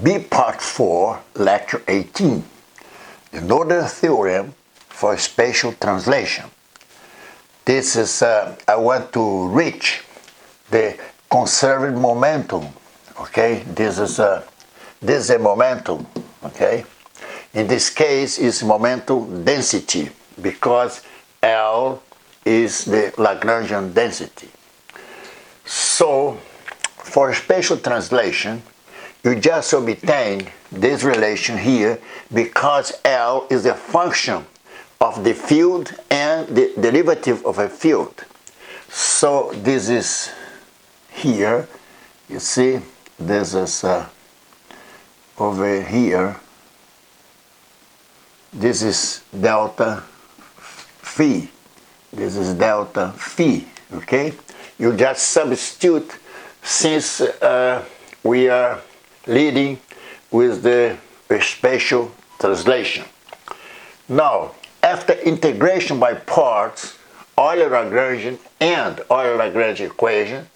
be part 4, lecture 18, the Noether theorem for spatial translation. This is, I want to reach the conserved momentum, okay? This is a momentum, okay? In this case, it's momentum density because L is the Lagrangian density. So, for spatial translation, you just obtain this relation here because L is a function of the field and the derivative of a field. So this is here, you see, this is over here, this is delta phi, this is delta phi, okay? You just substitute since we are leading with the spatial translation. Now, after integration by parts, Euler-Lagrangian and Euler-Lagrangian equation,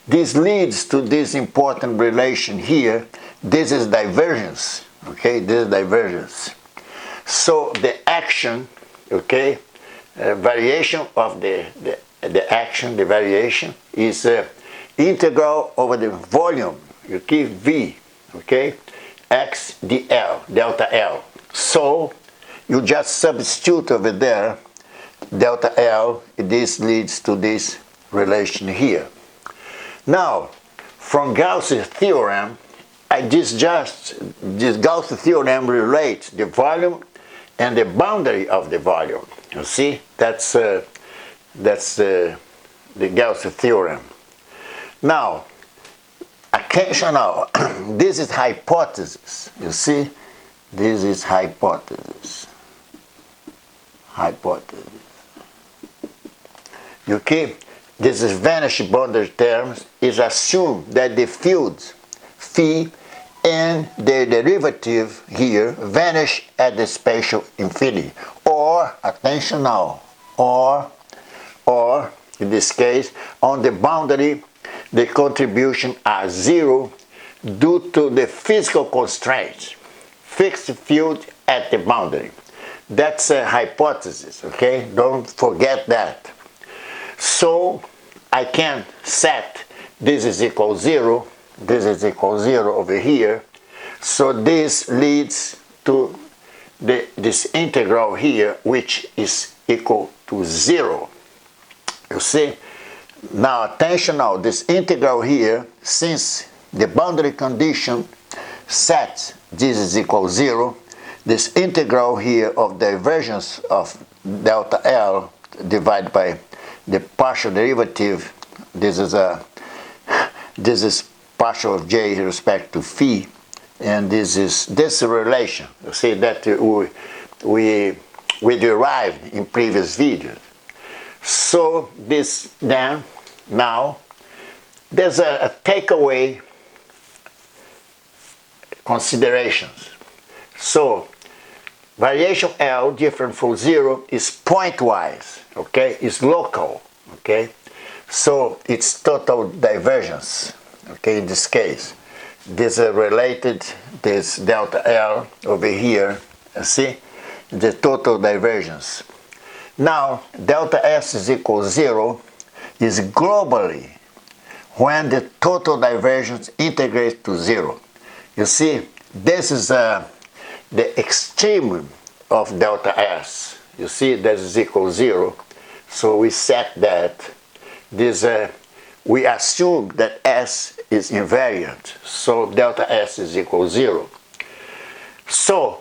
this leads to this important relation here. This is divergence, okay? This is divergence. So the action, okay, variation of the action, the variation is integral over the volume, you keep V, okay, x dl, delta L. So you just substitute over there delta L, this leads to this relation here. Now, from Gauss's theorem, this Gauss theorem relates the volume and the boundary of the volume. You see, that's the Gauss theorem. Now, attention now, this is hypothesis. You see, this is hypothesis. Hypothesis. You keep this is vanished boundary terms is assumed that the fields phi and the derivative here vanish at the spatial infinity. Or, attention now, or in this case, on the boundary, the contribution are zero due to the physical constraints, fixed field at the boundary. That's a hypothesis, okay? Don't forget that. So I can set this is equal 0, this is equal 0 over here. So this leads to this integral here, which is equal to 0. You see? Now attention now, this integral here, since the boundary condition sets this is equal 0, this integral here of divergence of delta L divided by the partial derivative, this is partial of j with respect to phi, and this is this relation. You see that we derived in previous videos. So this then now there's a takeaway considerations. So variation L different from 0 is pointwise, okay? It's local, okay? So it's total divergence, okay? In this case, this is related, this delta L over here, see? The total divergence. Now, delta S is equal 0 is globally when the total divergence integrates to 0. You see, this is the extreme of delta S. You see, that is equal 0. So we set that. This we assume that S is invariant. So delta S is equal 0. So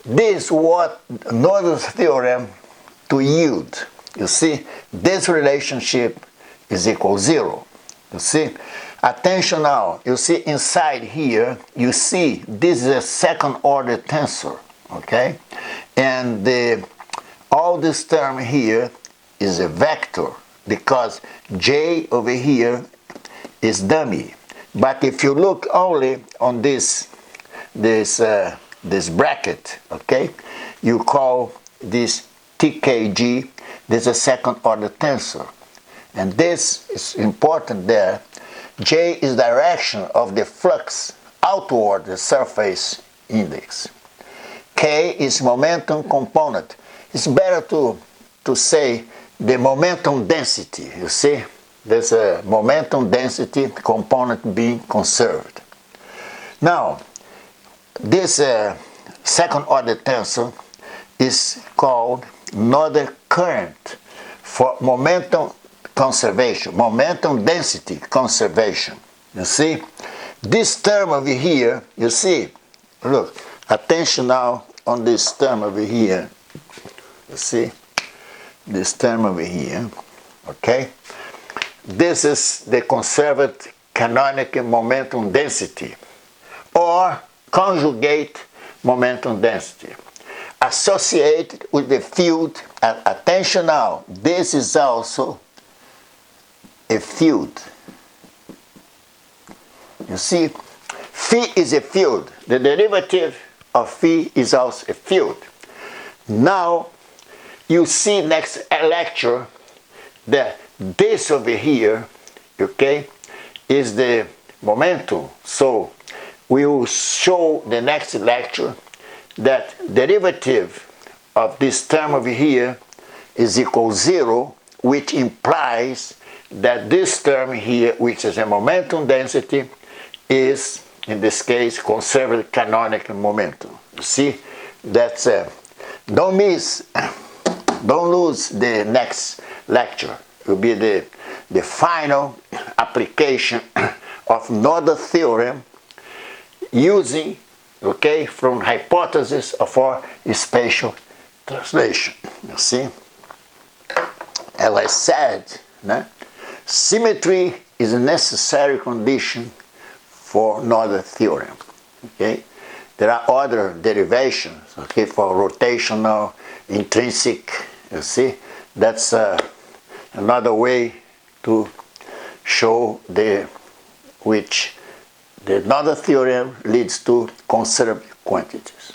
this is what Noether's theorem to yield. You see, this relationship is equal 0. You see, attention now, you see inside here, you see this is a second order tensor, okay? And all this term here is a vector because j over here is dummy. But if you look only on this bracket, okay, you call this TKG, this is a second order tensor. And this is important there. J is direction of the flux outward the surface index. K is momentum component. It's better to say the momentum density. You see, there's a momentum density component being conserved. Now, this second order tensor is called Noether current for momentum conservation, momentum density conservation. You see, this term over here, you see, look, attention now on this term over here. You see, this term over here, okay? This is the conserved canonical momentum density, or conjugate momentum density, associated with the field. Attention now, this is also a field. You see, phi is a field. The derivative of phi is also a field. Now, you see next lecture that this over here, okay, is the momentum. So we will show the next lecture that derivative of this term over here is equal to 0, which implies that this term here, which is a momentum density, is, in this case, conserved canonical momentum. You see, that's don't lose the next lecture. It will be the final application of Noether theorem using, okay, from hypothesis for spatial translation. You see, as I said, symmetry is a necessary condition for Noether theorem. Okay, there are other derivations, okay, for rotational, intrinsic. You see, that's another way to show which the Noether theorem leads to conserved quantities.